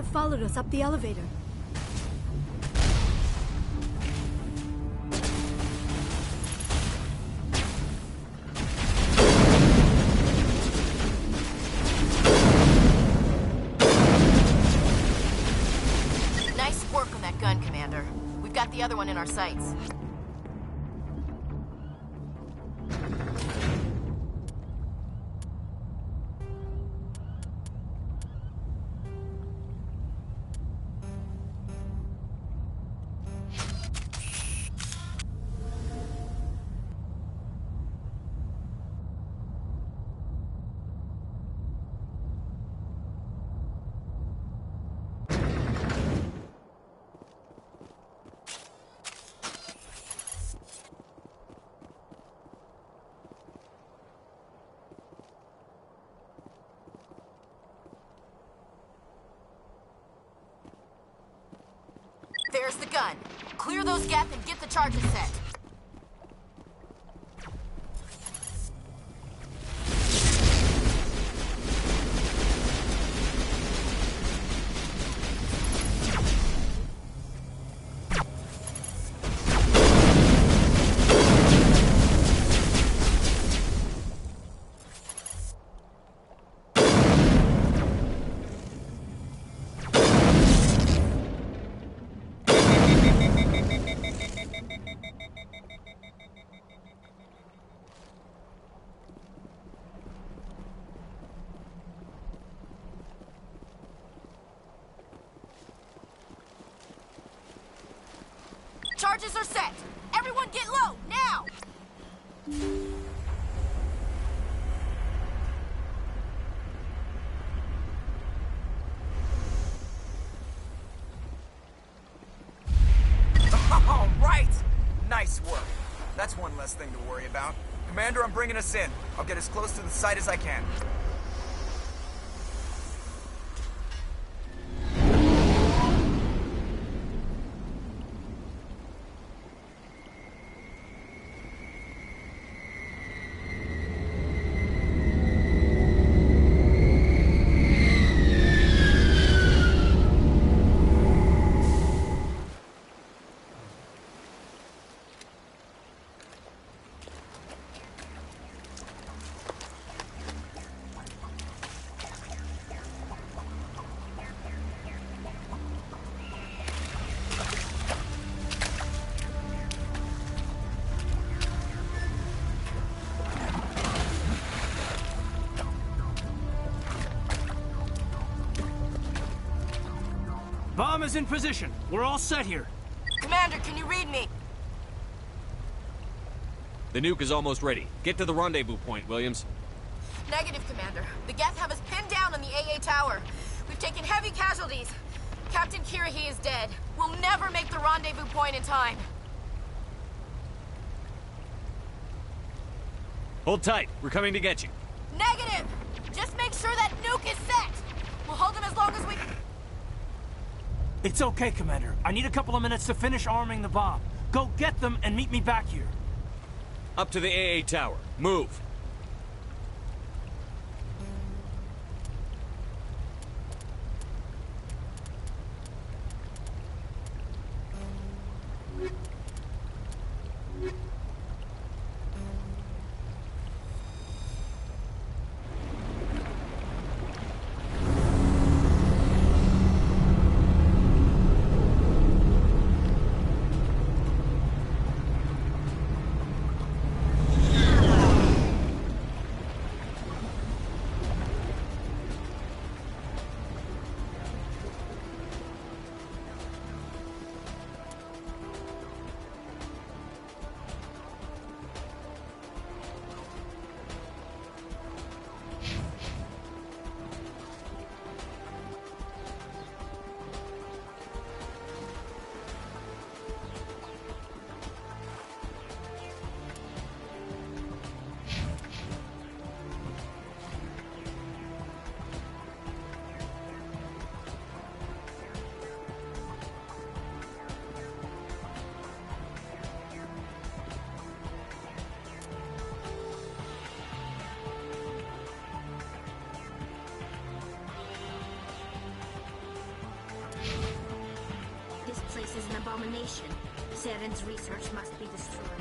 have followed us up the elevator. Nice work on that gun, Commander. We've got the other one in our sights. There's the gun. Clear those gaps and get the charges set. Charges are set! Everyone get low, now! All right! Nice work. That's one less thing to worry about. Commander, I'm bringing us in. I'll get as close to the site as I can. Bomb is in position. We're all set here. Commander, can you read me? The nuke is almost ready. Get to the rendezvous point, Williams. Negative, Commander. The Geth have us pinned down on the AA tower. We've taken heavy casualties. Captain Kirahi is dead. We'll never make the rendezvous point in time. Hold tight. We're coming to get you. Negative! Just make sure that nuke is set! We'll hold them as long as we... It's okay, Commander. I need a couple of minutes to finish arming the bomb. Go get them and meet me back here. Up to the AA tower. Move. abomination. Saren's research must be destroyed.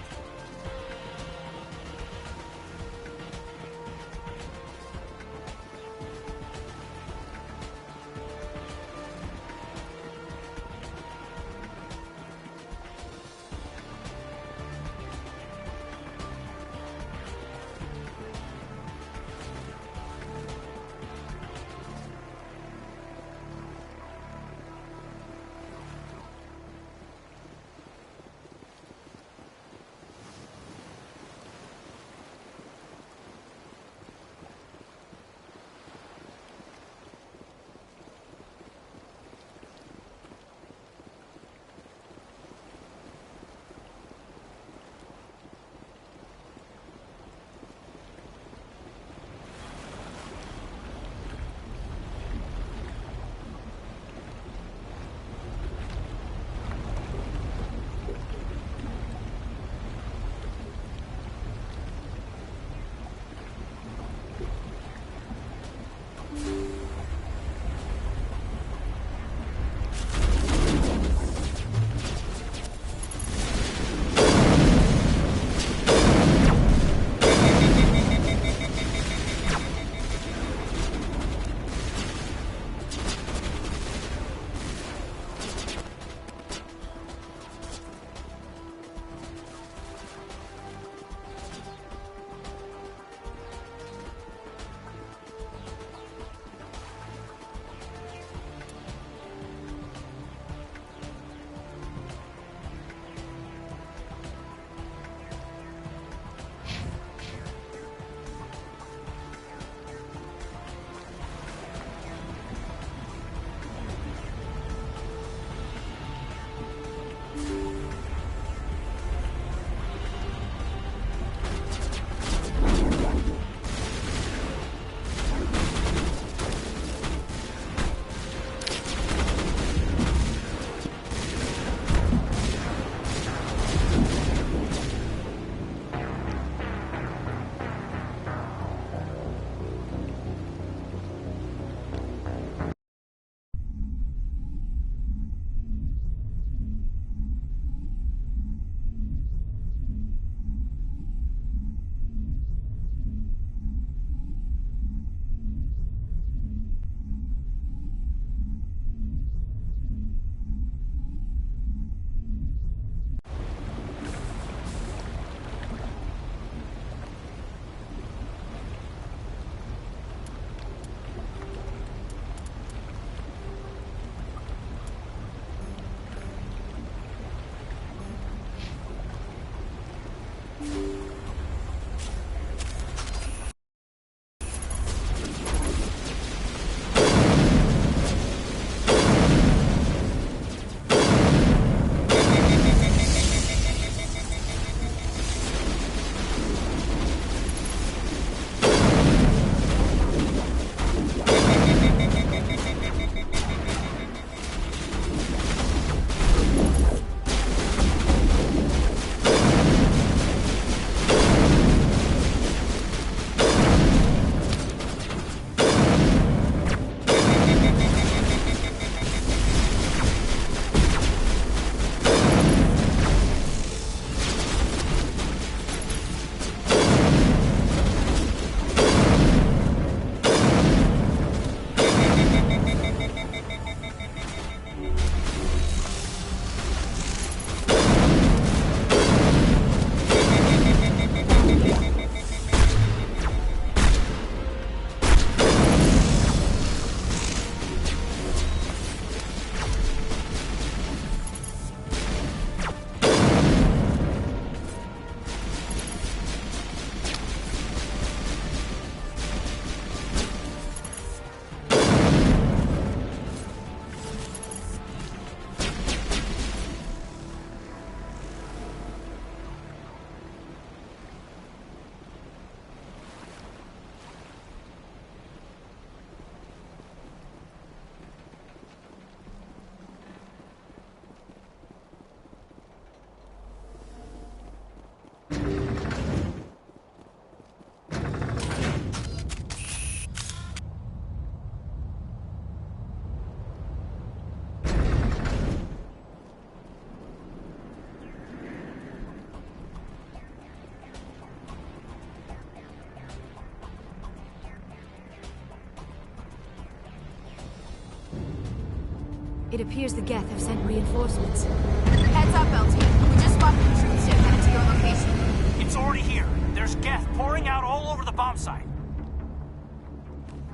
It appears the Geth have sent reinforcements. Heads up, LT. We just spotted a troop ship headed to your location. It's already here. There's Geth pouring out all over the bomb site.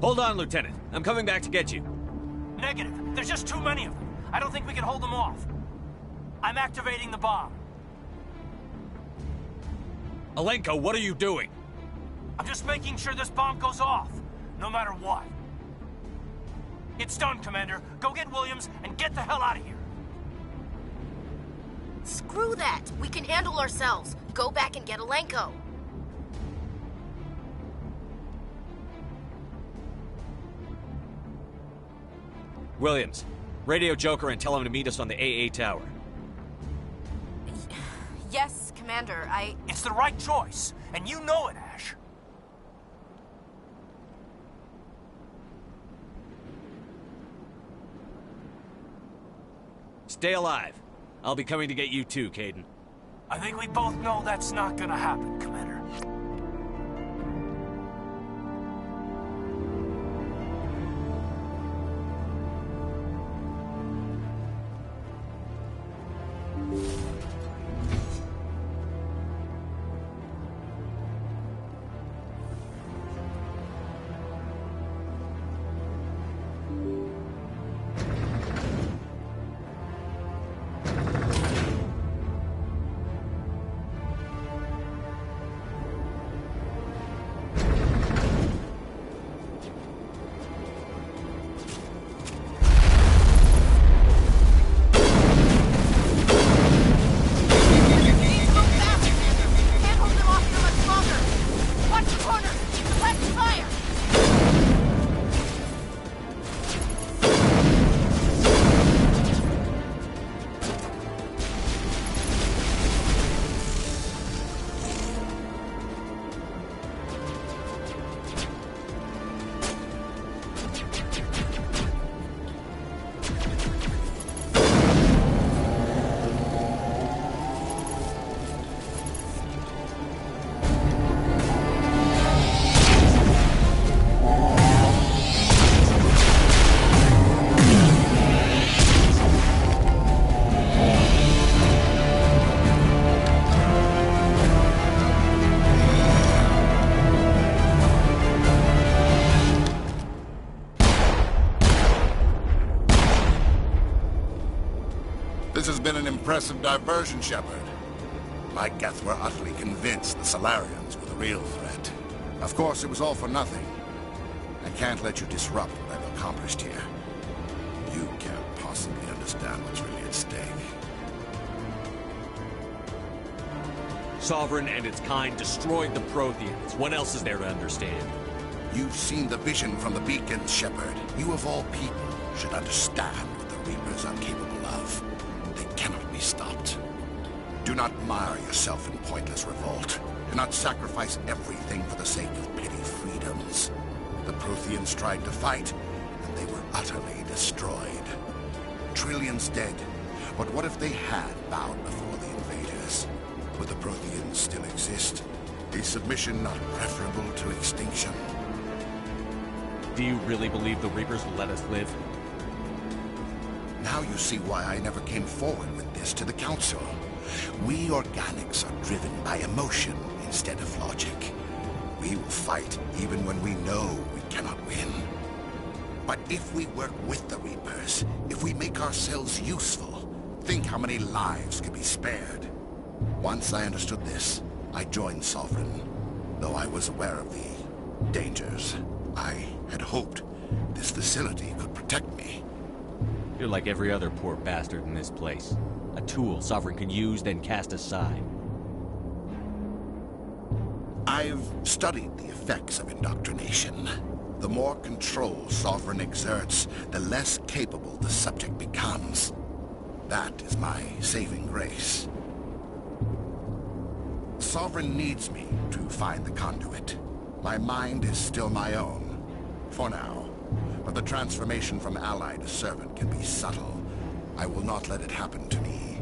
Hold on, Lieutenant. I'm coming back to get you. Negative. There's just too many of them. I don't think we can hold them off. I'm activating the bomb. Alenko, what are you doing? I'm just making sure this bomb goes off, no matter what. It's done, Commander. Go get Williams and get the hell out of here. Screw that. We can handle ourselves. Go back and get Alenko. Williams, radio Joker and tell him to meet us on the AA tower. Yes, Commander. It's the right choice, and you know it, Ash. Stay alive. I'll be coming to get you too, Caden. I think we both know that's not gonna happen, Commander. This has been an impressive diversion, Shepard. My Geth were utterly convinced the Solarians were the real threat. Of course, it was all for nothing. I can't let you disrupt what I've accomplished here. You can't possibly understand what's really at stake. Sovereign and its kind destroyed the Protheans. What else is there to understand? You've seen the vision from the beacons, Shepard. You of all people should understand what the Reapers are capable of. They cannot be stopped. Do not mire yourself in pointless revolt. Do not sacrifice everything for the sake of petty freedoms. The Protheans tried to fight, and they were utterly destroyed. Trillions dead. But what if they had bowed before the invaders? Would the Protheans still exist? Is submission not preferable to extinction? Do you really believe the Reapers will let us live? Now you see why I never came forward with this to the Council. We organics are driven by emotion instead of logic. We will fight even when we know we cannot win. But if we work with the Reapers, if we make ourselves useful, think how many lives could be spared. Once I understood this, I joined Sovereign, though I was aware of the dangers. I had hoped this facility could protect me. You're like every other poor bastard in this place. A tool Sovereign can use, then cast aside. I've studied the effects of indoctrination. The more control Sovereign exerts, the less capable the subject becomes. That is my saving grace. Sovereign needs me to find the conduit. My mind is still my own, for now. But the transformation from ally to servant can be subtle. I will not let it happen to me.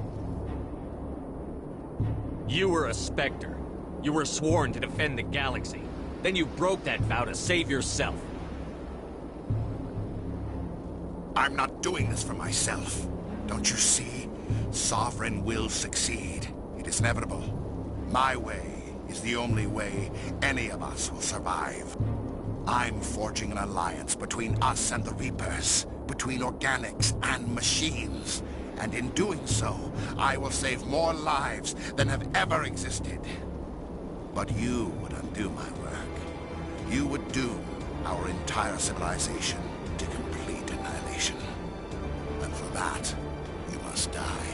You were a Spectre. You were sworn to defend the galaxy. Then you broke that vow to save yourself. I'm not doing this for myself. Don't you see? Sovereign will succeed. It is inevitable. My way is the only way any of us will survive. I'm forging an alliance between us and the Reapers, between organics and machines. And in doing so, I will save more lives than have ever existed. But you would undo my work. You would doom our entire civilization to complete annihilation. And for that, you must die.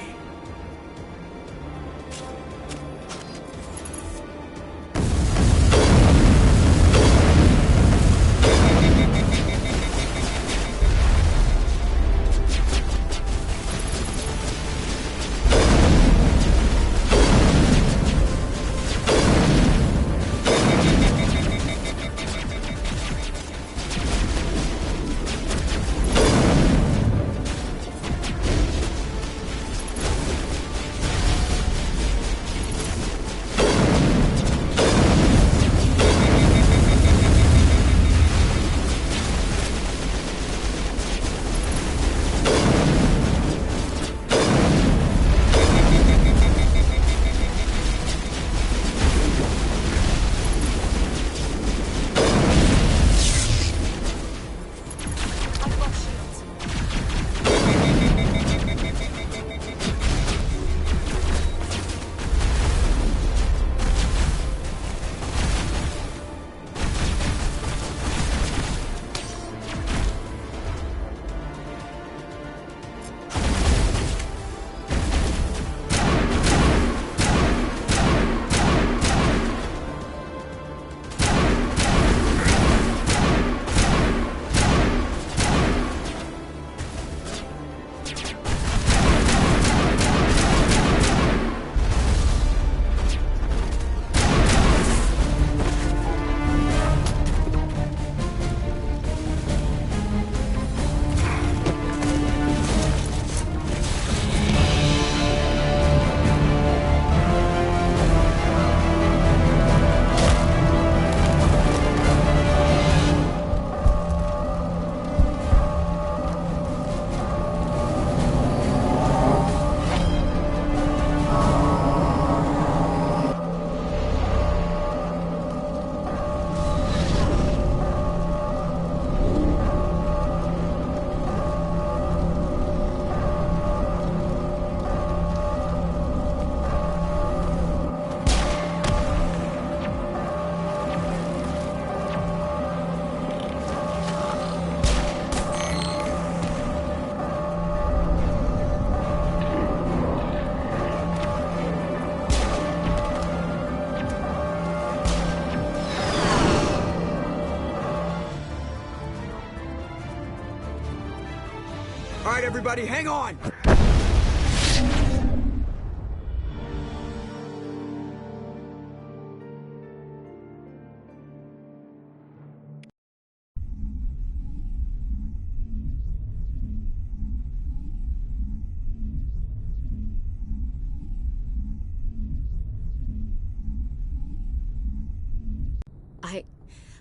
All right, everybody, hang on!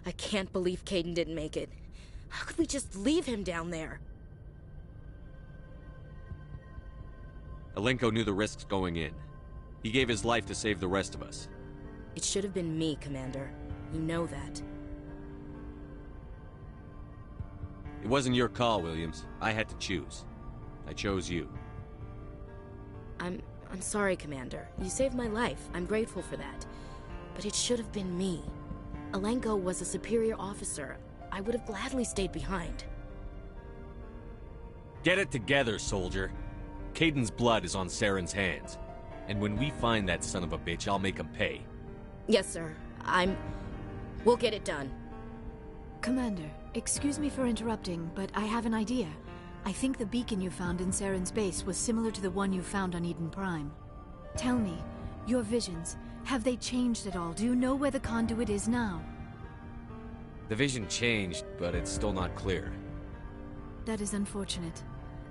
I can't believe Caden didn't make it. How could we just leave him down there? Alenko knew the risks going in. He gave his life to save the rest of us. It should have been me, Commander. You know that. It wasn't your call, Williams. I had to choose. I chose you. I'm sorry, Commander. You saved my life. I'm grateful for that. But it should have been me. Alenko was a superior officer. I would have gladly stayed behind. Get it together, soldier. Caden's blood is on Saren's hands. And when we find that son of a bitch, I'll make him pay. Yes, sir. We'll get it done. Commander, excuse me for interrupting, but I have an idea. I think the beacon you found in Saren's base was similar to the one you found on Eden Prime. Tell me, your visions, have they changed at all? Do you know where the conduit is now? The vision changed, but it's still not clear. That is unfortunate.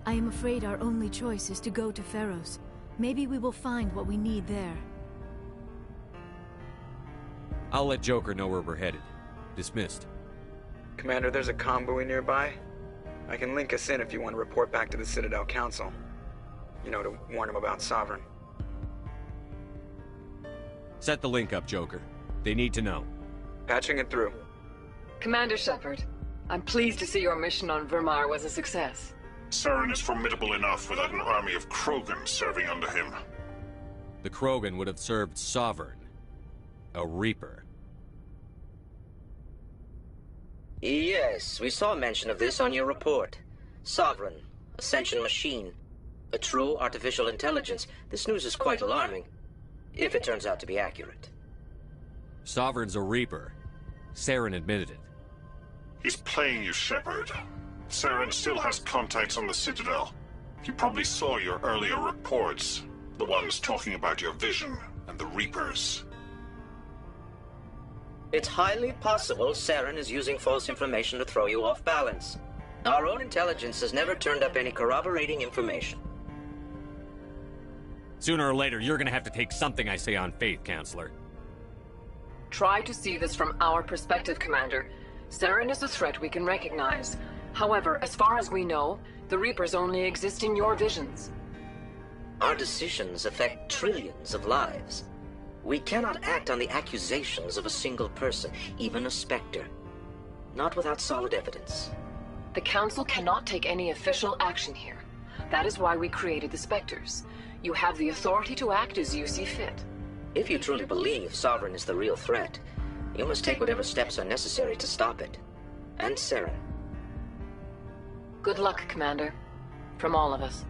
I am afraid our only choice is to go to Pharos. Maybe we will find what we need there. I'll let Joker know where we're headed. Dismissed. Commander, there's a comm buoy nearby. I can link us in if you want to report back to the Citadel Council. You know, to warn them about Sovereign. Set the link up, Joker. They need to know. Patching it through. Commander Shepard, I'm pleased to see your mission on Vermar was a success. Saren is formidable enough without an army of Krogan serving under him. The Krogan would have served Sovereign. A Reaper. Yes, we saw mention of this on your report. Sovereign, Ascension machine, a true artificial intelligence. This news is quite alarming, if it turns out to be accurate. Sovereign's a Reaper. Saren admitted it. He's playing you, Shepard. Saren still has contacts on the Citadel. He probably saw your earlier reports, the ones talking about your vision and the Reapers. It's highly possible Saren is using false information to throw you off balance. Our own intelligence has never turned up any corroborating information. Sooner or later, you're gonna have to take something I say on faith, Counselor. Try to see this from our perspective, Commander. Saren is a threat we can recognize. However, as far as we know, the Reapers only exist in your visions. Our decisions affect trillions of lives. We cannot act on the accusations of a single person, even a Spectre. Not without solid evidence. The Council cannot take any official action here. That is why we created the Spectres. You have the authority to act as you see fit. If you truly believe Sovereign is the real threat, you must take whatever steps are necessary to stop it. And Saren. Good luck, Commander. From all of us.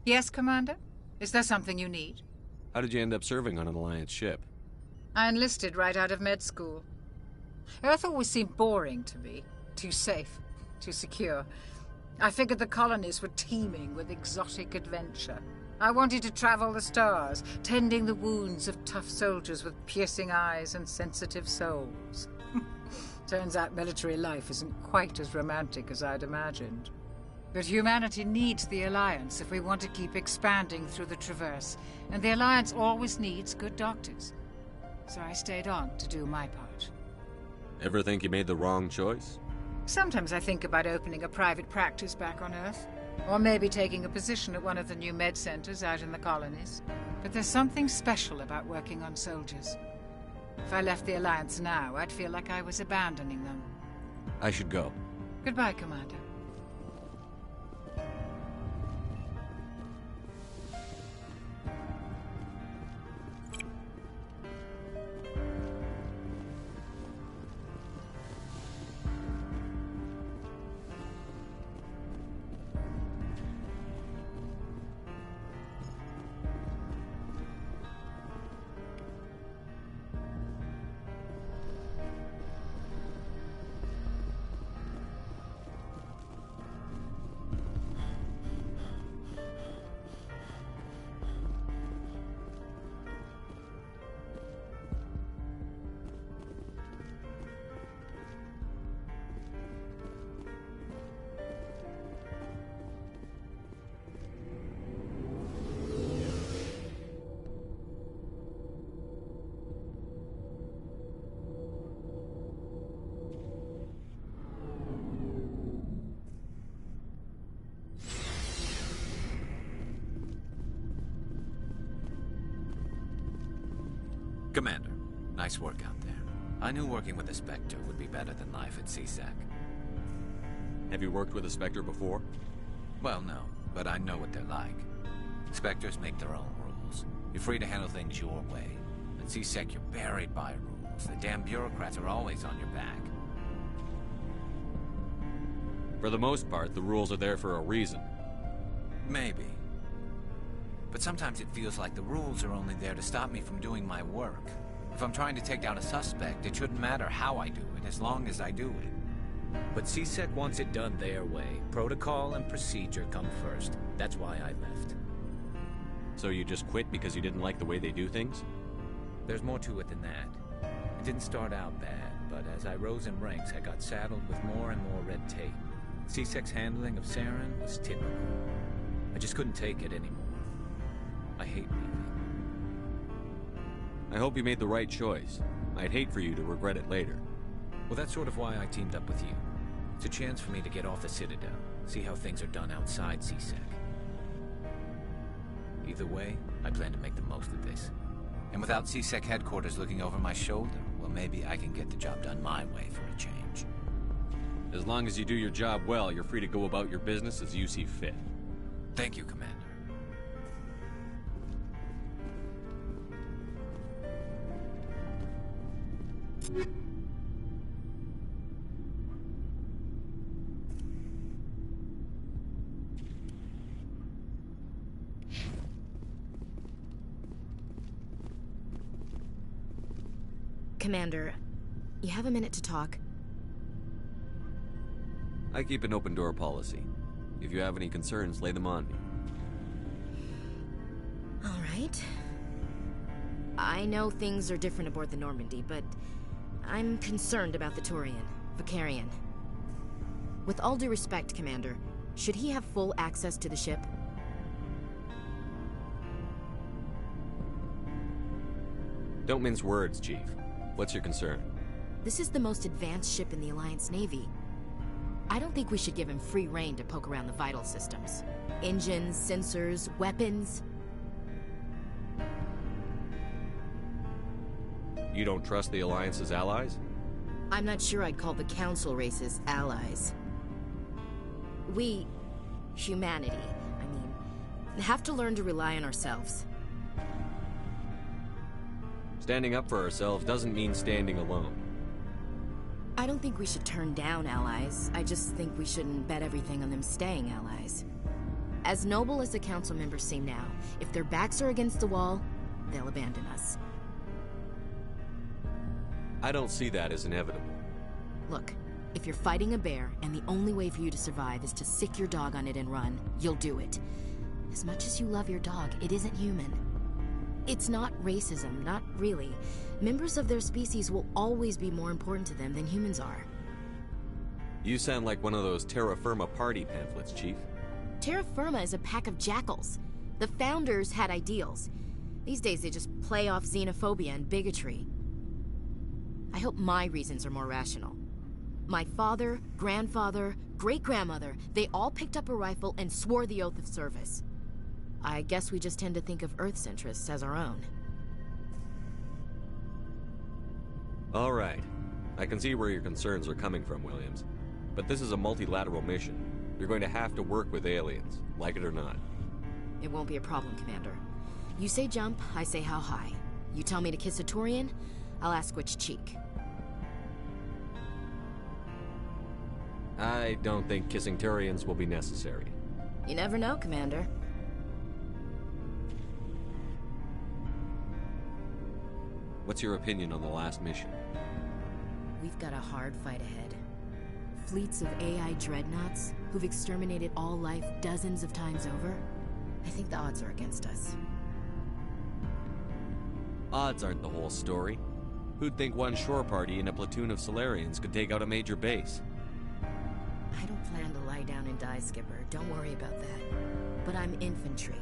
Yes, Commander? Is there something you need? How did you end up serving on an Alliance ship? I enlisted right out of med school. Earth always seemed boring to me. Too safe, too secure. I figured the colonies were teeming with exotic adventure. I wanted to travel the stars, tending the wounds of tough soldiers with piercing eyes and sensitive souls. Turns out military life isn't quite as romantic as I'd imagined. But humanity needs the Alliance if we want to keep expanding through the Traverse, and the Alliance always needs good doctors. So I stayed on to do my part. Ever think you made the wrong choice? Sometimes I think about opening a private practice back on Earth. Or maybe taking a position at one of the new med centers out in the colonies. But there's something special about working on soldiers. If I left the Alliance now, I'd feel like I was abandoning them. I should go. Goodbye, Commander. Commander, nice work out there. I knew working with a Spectre would be better than life at CSEC. Have you worked with a Spectre before? Well, no, but I know what they're like. Spectres make their own rules. You're free to handle things your way. At CSEC, you're buried by rules. The damn bureaucrats are always on your back. For the most part, the rules are there for a reason. Maybe. But sometimes it feels like the rules are only there to stop me from doing my work. If I'm trying to take down a suspect, it shouldn't matter how I do it, as long as I do it. But CSEC wants it done their way. Protocol and procedure come first. That's why I left. So you just quit because you didn't like the way they do things? There's more to it than that. It didn't start out bad, but as I rose in ranks, I got saddled with more and more red tape. CSEC's handling of Saren was typical. I just couldn't take it anymore. I hate leaving. I hope you made the right choice. I'd hate for you to regret it later. Well, that's sort of why I teamed up with you. It's a chance for me to get off the Citadel, see how things are done outside CSEC. Either way, I plan to make the most of this. And without CSEC headquarters looking over my shoulder, well, maybe I can get the job done my way for a change. As long as you do your job well, you're free to go about your business as you see fit. Thank you, Commander. Commander, you have a minute to talk? I keep an open door policy. If you have any concerns, lay them on me. All right. I know things are different aboard the Normandy, but I'm concerned about the Turian, Vicarian. With all due respect, Commander, should he have full access to the ship? Don't mince words, Chief. What's your concern? This is the most advanced ship in the Alliance Navy. I don't think we should give him free rein to poke around the vital systems. Engines, sensors, weapons. You don't trust the Alliance's allies? I'm not sure I'd call the Council races allies. We, humanity, have to learn to rely on ourselves. Standing up for ourselves doesn't mean standing alone. I don't think we should turn down allies. I just think we shouldn't bet everything on them staying allies. As noble as the Council members seem now, if their backs are against the wall, they'll abandon us. I don't see that as inevitable. Look, if you're fighting a bear and the only way for you to survive is to sick your dog on it and run, you'll do it. As much as you love your dog, it isn't human. It's not racism, not really. Members of their species will always be more important to them than humans are. You sound like one of those Terra Firma party pamphlets, Chief. Terra Firma is a pack of jackals. The founders had ideals. These days they just play off xenophobia and bigotry. I hope my reasons are more rational. My father, grandfather, great-grandmother, they all picked up a rifle and swore the oath of service. I guess we just tend to think of Earth's interests as our own. All right. I can see where your concerns are coming from, Williams. But this is a multilateral mission. You're going to have to work with aliens, like it or not. It won't be a problem, Commander. You say jump, I say how high. You tell me to kiss a Turian, I'll ask which cheek. I don't think kissing Turians will be necessary. You never know, Commander. What's your opinion on the last mission? We've got a hard fight ahead. Fleets of AI dreadnoughts who've exterminated all life dozens of times over. I think the odds are against us. Odds aren't the whole story. Who'd think one shore party and a platoon of Solarians could take out a major base? I don't plan to lie down and die, Skipper. Don't worry about that. But I'm infantry.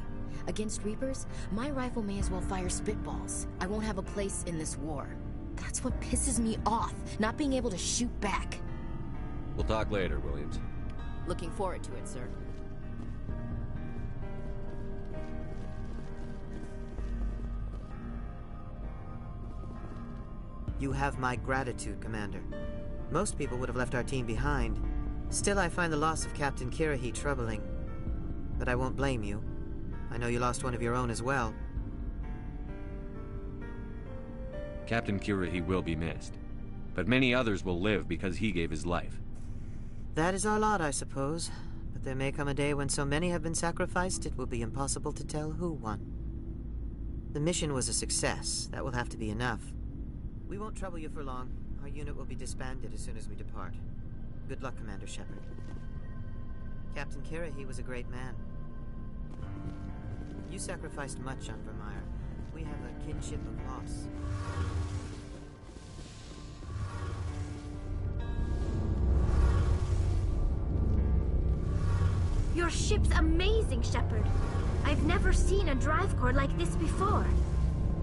Against Reapers, my rifle may as well fire spitballs. I won't have a place in this war. That's what pisses me off, not being able to shoot back. We'll talk later, Williams. Looking forward to it, sir. You have my gratitude, Commander. Most people would have left our team behind. Still, I find the loss of Captain Kirahi troubling. But I won't blame you. I know you lost one of your own as well. Captain Kirahi will be missed. But many others will live because he gave his life. That is our lot, I suppose. But there may come a day when so many have been sacrificed, it will be impossible to tell who won. The mission was a success. That will have to be enough. We won't trouble you for long. Our unit will be disbanded as soon as we depart. Good luck, Commander Shepard. Captain Kirahi was a great man. You sacrificed much on Vermeer. We have a kinship of loss. Your ship's amazing, Shepard. I've never seen a drive core like this before.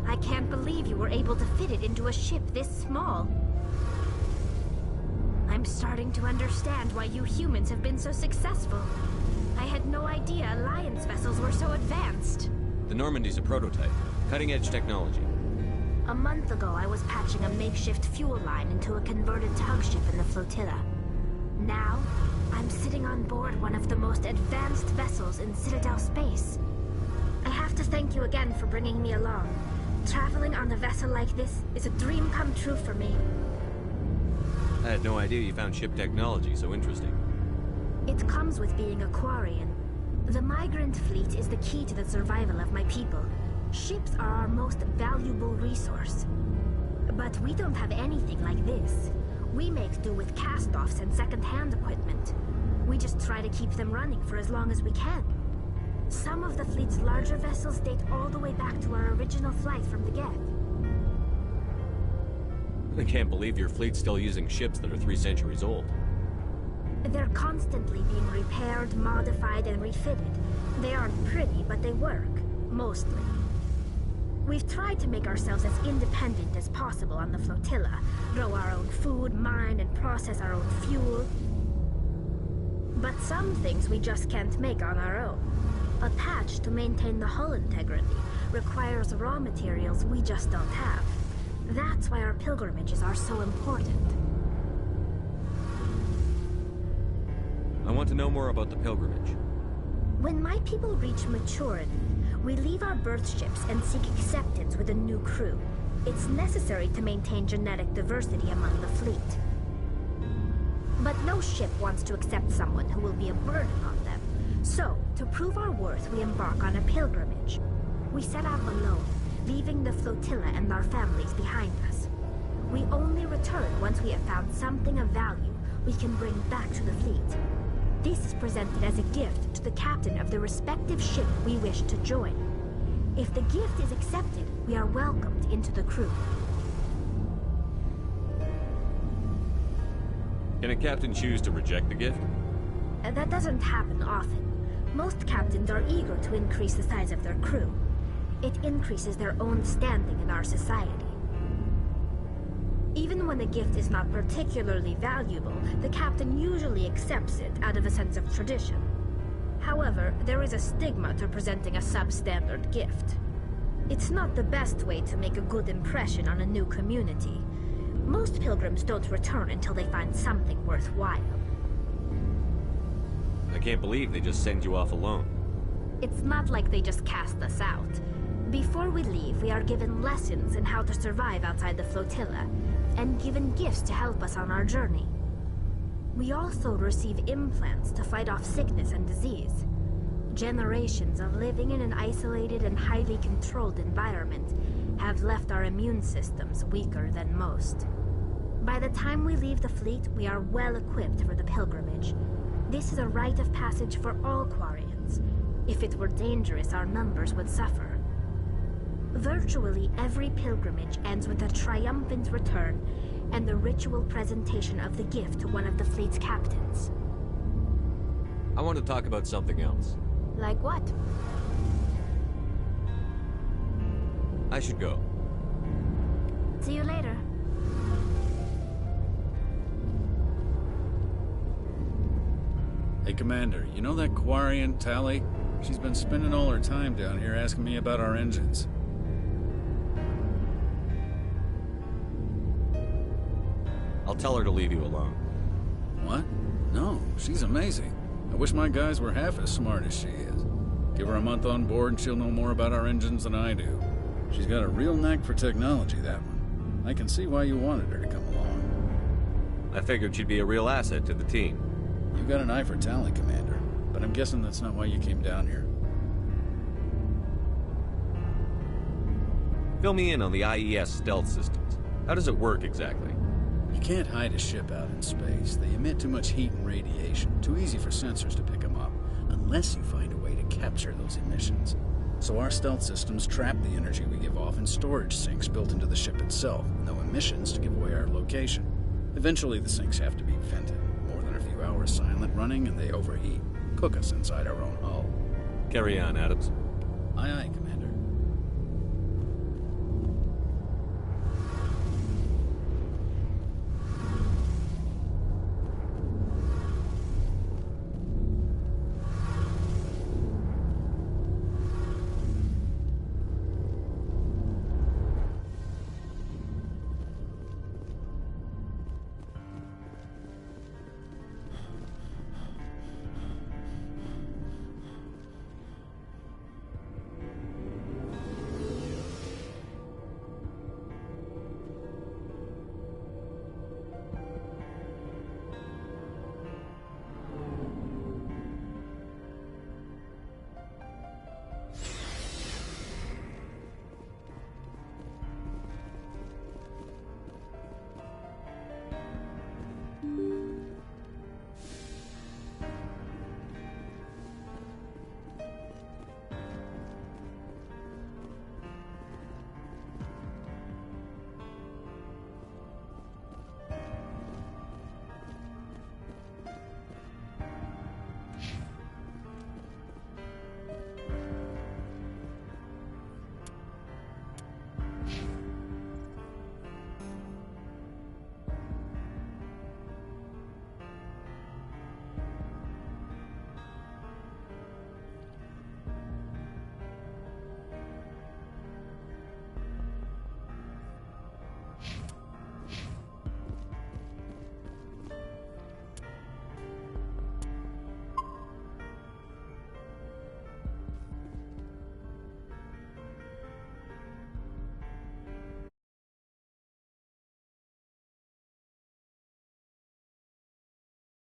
I can't believe you were able to fit it into a ship this small. I'm starting to understand why you humans have been so successful. I had no idea Alliance vessels were so advanced. The Normandy's a prototype. Cutting-edge technology. A month ago, I was patching a makeshift fuel line into a converted tug ship in the flotilla. Now, I'm sitting on board one of the most advanced vessels in Citadel space. I have to thank you again for bringing me along. Traveling on a vessel like this is a dream come true for me. I had no idea you found ship technology so interesting. It comes with being a Quarian. The migrant fleet is the key to the survival of my people. Ships are our most valuable resource. But we don't have anything like this. We make do with cast-offs and second-hand equipment. We just try to keep them running for as long as we can. Some of the fleet's larger vessels date all the way back to our original flight from the Geth. I can't believe your fleet's still using ships that are 3 centuries old. They're constantly being repaired, modified, and refitted. They aren't pretty, but they work. Mostly. We've tried to make ourselves as independent as possible on the flotilla. Grow our own food, mine, and process our own fuel. But some things we just can't make on our own. A patch to maintain the hull integrity requires raw materials we just don't have. That's why our pilgrimages are so important. I want to know more about the pilgrimage. When my people reach maturity, we leave our birth ships and seek acceptance with a new crew. It's necessary to maintain genetic diversity among the fleet. But no ship wants to accept someone who will be a burden on them. So, to prove our worth, we embark on a pilgrimage. We set out alone, leaving the flotilla and our families behind us. We only return once we have found something of value we can bring back to the fleet. This is presented as a gift to the captain of the respective ship we wish to join. If the gift is accepted, we are welcomed into the crew. Can a captain choose to reject the gift? That doesn't happen often. Most captains are eager to increase the size of their crew. 'It' increases their own standing in our society. Even when the gift is not particularly valuable, the captain usually accepts it out of a sense of tradition. However, there is a stigma to presenting a substandard gift. It's not the best way to make a good impression on a new community. Most pilgrims don't return until they find something worthwhile. I can't believe they just send you off alone. It's not like they just cast us out. Before we leave, we are given lessons in how to survive outside the flotilla, and given gifts to help us on our journey. We also receive implants to fight off sickness and disease. Generations of living in an isolated and highly controlled environment have left our immune systems weaker than most. By the time we leave the fleet, we are well equipped for the pilgrimage. This is a rite of passage for all Quarians. If it were dangerous, our numbers would suffer. Virtually every pilgrimage ends with a triumphant return and the ritual presentation of the gift to one of the fleet's captains. I want to talk about something else. Like what? I should go. See you later. Hey, Commander, you know that Quarian, Tally? She's been spending all her time down here asking me about our engines. I'll tell her to leave you alone. What? No, she's amazing. I wish my guys were half as smart as she is. Give her a month on board and she'll know more about our engines than I do. She's got a real knack for technology, that one. I can see why you wanted her to come along. I figured she'd be a real asset to the team. You've got an eye for talent, Commander, but I'm guessing that's not why you came down here. Fill me in on the IES stealth systems. How does it work exactly? You can't hide a ship out in space. They emit too much heat and radiation. Too easy for sensors to pick them up, unless you find a way to capture those emissions. So our stealth systems trap the energy we give off in storage sinks built into the ship itself. No emissions to give away our location. Eventually the sinks have to be vented. More than a few hours silent running and they overheat. Cook us inside our own hull. Carry on, Adams. Aye, aye, Commander.